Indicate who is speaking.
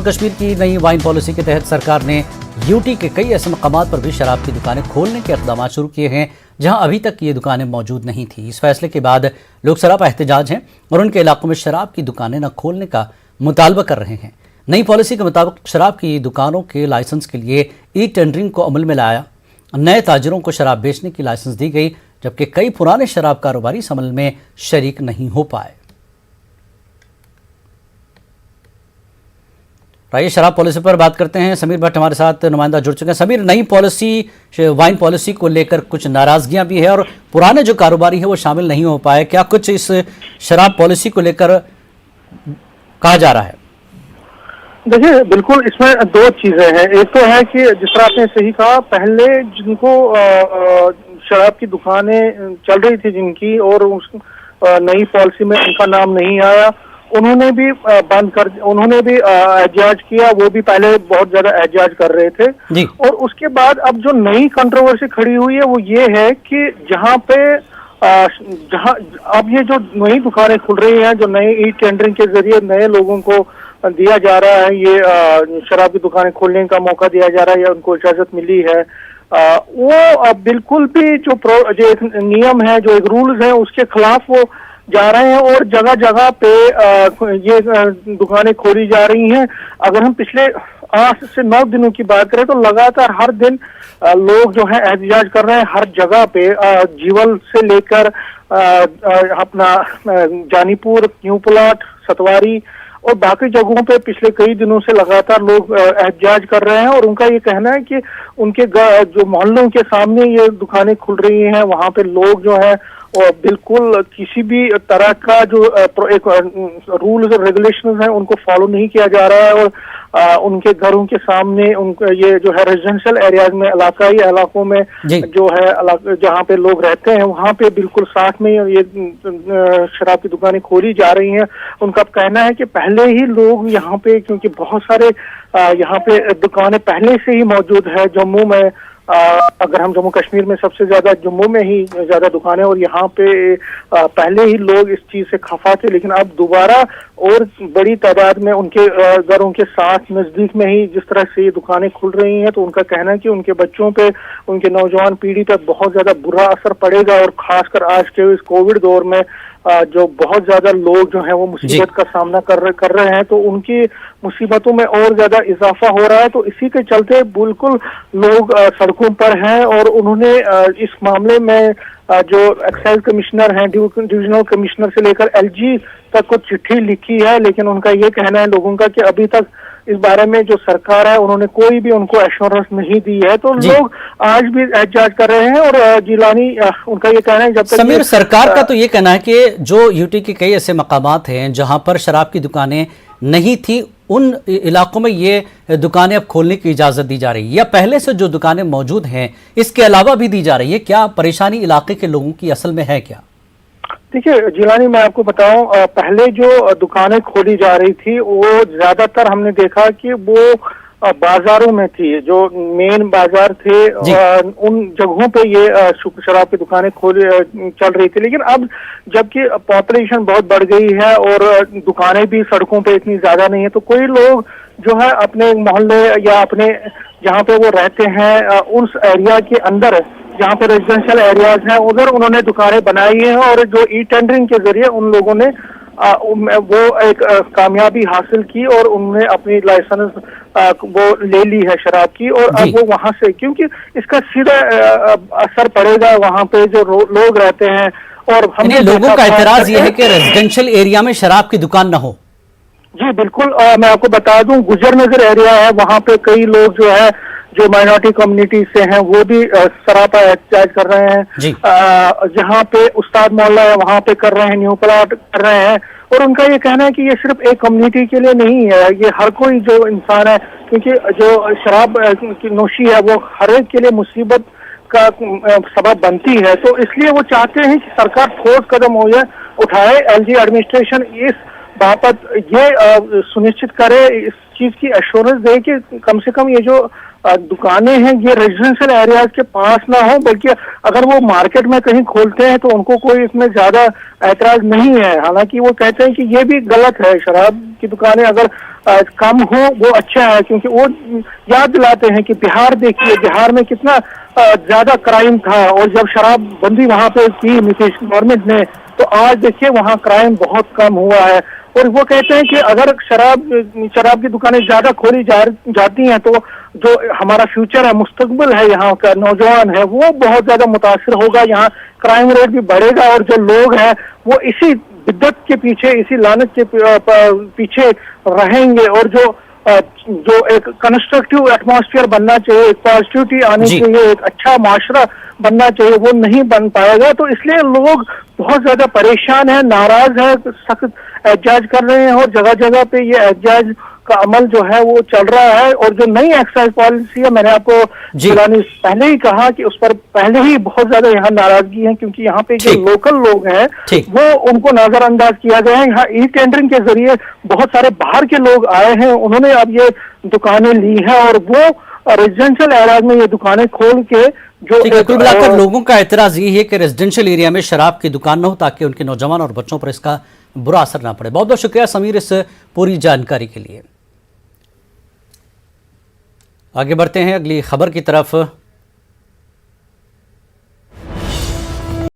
Speaker 1: कश्मीर की नई wine policy के तहत सरकार ने यूटी के कई ऐसे मकामात पर भी शराब की दुकानें खोलने के इक़दाम शुरू किए हैं जहां अभी तक ये दुकानें मौजूद नहीं थी। इस फैसले के बाद लोग सरापा एहतजाज हैं और उनके इलाकों में शराब की दुकानें न खोलने का मुतालबा कर रहे हैं। नई पॉलिसी के मुताबिक शराब की दुकानों के लाइसेंस के लिए ई टेंडरिंग को अमल में लाया, नए ताजिरों को शराब बेचने की लाइसेंस दी गई, जबकि कई पुराने शराब कारोबारी इस अमल में शरीक नहीं हो पाए। आइए शराब पॉलिसी पर बात करते हैं। समीर भट्ट हमारे साथ नुमाइंदा जुड़ चुके हैं। समीर, नई पॉलिसी वाइन पॉलिसी को लेकर कुछ नाराजगियां भी है और पुराने जो कारोबारी है वो शामिल नहीं हो पाए, क्या कुछ इस शराब पॉलिसी को लेकर कहा जा रहा है?
Speaker 2: देखिए, बिल्कुल इसमें दो चीजें हैं। एक तो है कि जिस तरह आपने सही कहा, पहले जिनको शराब की दुकानें चल रही थी जिनकी, और उस नई पॉलिसी में उनका नाम नहीं आया, उन्होंने भी बंद कर, उन्होंने भी एहतजाज किया। वो भी पहले बहुत ज्यादा एहतजाज कर रहे थे
Speaker 1: जी।
Speaker 2: और उसके बाद अब जो नई कंट्रोवर्सी खड़ी हुई है वो ये है कि जहाँ अब ये जो नई दुकानें खुल रही हैं, जो नई ई टेंडरिंग के जरिए नए लोगों को दिया जा रहा है, ये शराब की दुकानें खोलने का मौका दिया जा रहा है या उनको इजाजत मिली है, वो बिल्कुल भी जो एक नियम है, जो एक रूल्स है, उसके खिलाफ वो जा रहे हैं और जगह जगह पे ये दुकानें खोली जा रही हैं। अगर हम पिछले 8 से 9 दिनों की बात करें तो लगातार हर दिन लोग जो है एहतजाज कर रहे हैं हर जगह पे, जीवल से लेकर अपना जानीपुर, न्यू प्लाट, सतवारी और बाकी जगहों पे पिछले कई दिनों से लगातार लोग एहतजाज कर रहे हैं। और उनका ये कहना है कि उनके जो मोहल्लों के सामने ये दुकानें खुल रही हैं, वहां पे लोग जो है और बिल्कुल किसी भी तरह का जो एक रूल्स और रेगुलेशंस हैं उनको फॉलो नहीं किया जा रहा है। और उनके घरों के सामने उनका ये जो है रेजिडेंशियल एरियाज में, इलाकाई इलाकों में जो है जहाँ पे लोग रहते हैं, वहाँ पे बिल्कुल साथ में ये शराब की दुकानें खोली जा रही हैं। उनका कहना है कि पहले ही लोग यहाँ पे, क्योंकि बहुत सारे यहाँ पे दुकानें पहले से ही मौजूद है जम्मू में, अगर हम जम्मू कश्मीर में सबसे ज्यादा जम्मू में ही ज्यादा दुकानें, और यहाँ पे पहले ही लोग इस चीज से खफा थे, लेकिन अब दोबारा और बड़ी तादाद में उनके घरों के साथ नजदीक में ही जिस तरह से ये दुकानें खुल रही हैं, तो उनका कहना है कि उनके बच्चों पे, उनके नौजवान पीढ़ी पर बहुत ज्यादा बुरा असर पड़ेगा। और खासकर आज के इस कोविड दौर में जो बहुत ज्यादा लोग जो हैं वो मुसीबत का सामना कर रहे हैं, तो उनकी मुसीबतों में और ज्यादा इजाफा हो रहा है। तो इसी के चलते बिल्कुल लोग सड़कों पर हैं और उन्होंने इस मामले में जो एक्साइज कमिश्नर हैं, डिविजनल कमिश्नर से लेकर एलजी तक को चिट्ठी लिखी है, लेकिन उनका ये कहना है लोगों का कि अभी तक इस बारे में जो सरकार है उन्होंने कोई भी उनको एश्योरेंस नहीं दी है। तो लोग आज भी एहतजाज कर रहे हैं। और जिलानी उनका ये कहना है, जब तक
Speaker 1: समीर, सरकार का तो ये कहना है कि जो यूटी के कई ऐसे मकामात हैं जहां पर शराब की दुकानें नहीं थी, उन इलाकों में ये दुकानें अब खोलने की इजाजत दी जा रही है, या पहले से जो दुकानें मौजूद हैं इसके अलावा भी दी जा रही है? क्या परेशानी इलाके के लोगों की असल में है क्या?
Speaker 2: देखिए जिलानी, मैं आपको बताऊं, पहले जो दुकानें खोली जा रही थी वो ज्यादातर हमने देखा कि वो बाजारों में थी, जो मेन बाजार थे, उन जगहों पे ये शराब की दुकानें चल रही थी। लेकिन अब जबकि पॉपुलेशन बहुत बढ़ गई है और दुकानें भी सड़कों पे इतनी ज्यादा नहीं है, तो कोई लोग जो है अपने मोहल्ले या अपने जहाँ पे वो रहते हैं उस एरिया के अंदर, जहाँ पे रेजिडेंशियल एरियाज हैं, उधर उन्होंने दुकानें बनाई हैं। और जो ई टेंडरिंग के जरिए उन लोगों ने वो एक कामयाबी हासिल की और उन्होंने अपनी लाइसेंस वो ले ली है शराब की। और अब वो वहां से, क्योंकि इसका सीधा असर पड़ेगा वहां पे जो लोग रहते हैं। और हमने
Speaker 1: लोगों का एतराज ये है कि रेजिडेंशियल एरिया में शराब की दुकान न हो।
Speaker 2: जी बिल्कुल, मैं आपको बता दूं, गुजर नगर एरिया है, वहां पे कई लोग जो है जो माइनॉरिटी कम्युनिटी से हैं वो भी सरापा एहतजाज कर रहे हैं। जहाँ पे उस्ताद मोहल्ला है वहां पे कर रहे हैं, न्यू प्लाट कर रहे हैं। और उनका ये कहना है कि ये सिर्फ एक कम्युनिटी के लिए नहीं है, ये हर कोई जो इंसान है, क्योंकि जो शराब की नोशी है वो हर एक के लिए मुसीबत का सबब बनती है। तो इसलिए वो चाहते हैं कि सरकार ठोस कदम उठाए, एलजी एडमिनिस्ट्रेशन इस बाबत ये सुनिश्चित करे, इस चीज की एश्योरेंस दे कि कम से कम ये जो दुकानें हैं ये रेजिडेंशियल एरियाज के पास ना हो, बल्कि अगर वो मार्केट में कहीं खोलते हैं तो उनको कोई इसमें ज्यादा ऐतराज नहीं है। हालांकि वो कहते हैं कि ये भी गलत है, शराब की दुकानें अगर कम हो वो अच्छा है, क्योंकि वो याद दिलाते हैं कि बिहार देखिए, बिहार में कितना ज्यादा क्राइम था, और जब शराबबंदी वहां पे की नीतीश गवर्नमेंट ने, तो आज देखिए वहाँ क्राइम बहुत कम हुआ है। और वो कहते हैं कि अगर शराब की दुकानें ज्यादा खोली जाती हैं तो जो हमारा फ्यूचर है, मुस्तकबिल है, यहाँ का नौजवान है, वो बहुत ज्यादा मुतासिर होगा, यहाँ क्राइम रेट भी बढ़ेगा, और जो लोग हैं वो इसी बिद्दत के पीछे, इसी लानत के पीछे रहेंगे, और जो एक कंस्ट्रक्टिव एटमॉस्फेयर बनना चाहिए, एक पॉजिटिविटी आनी चाहिए, एक अच्छा माशरा बनना चाहिए, वो नहीं बन पाएगा। तो इसलिए लोग बहुत ज्यादा परेशान है, नाराज है, सख्त एहतजाज कर रहे हैं, और जगह जगह पे ये एहतजाज का अमल जो है वो चल रहा है। और जो नई एक्साइज पॉलिसी है, मैंने आपको पहले ही कहा कि उस पर पहले ही बहुत ज्यादा यहाँ नाराजगी है, क्योंकि यहाँ पे जो लोकल लोग हैं वो उनको नजरअंदाज किया गया है। यहाँ ई टेंडरिंग के जरिए बहुत सारे बाहर के लोग आए हैं, उन्होंने अब ये दुकानें ली है, और वो रेजिडेंशियल एरिया में ये दुकानें खोल के जो
Speaker 1: कुल मिलाकर लोगों का एतराज ये है कि रेजिडेंशियल एरिया में शराब की दुकान न हो, ताकि उनके नौजवान और बच्चों पर इसका बुरा असर ना पड़े। बहुत बहुत शुक्रिया समीर इस पूरी जानकारी के लिए। आगे बढ़ते हैं अगली खबर की तरफ।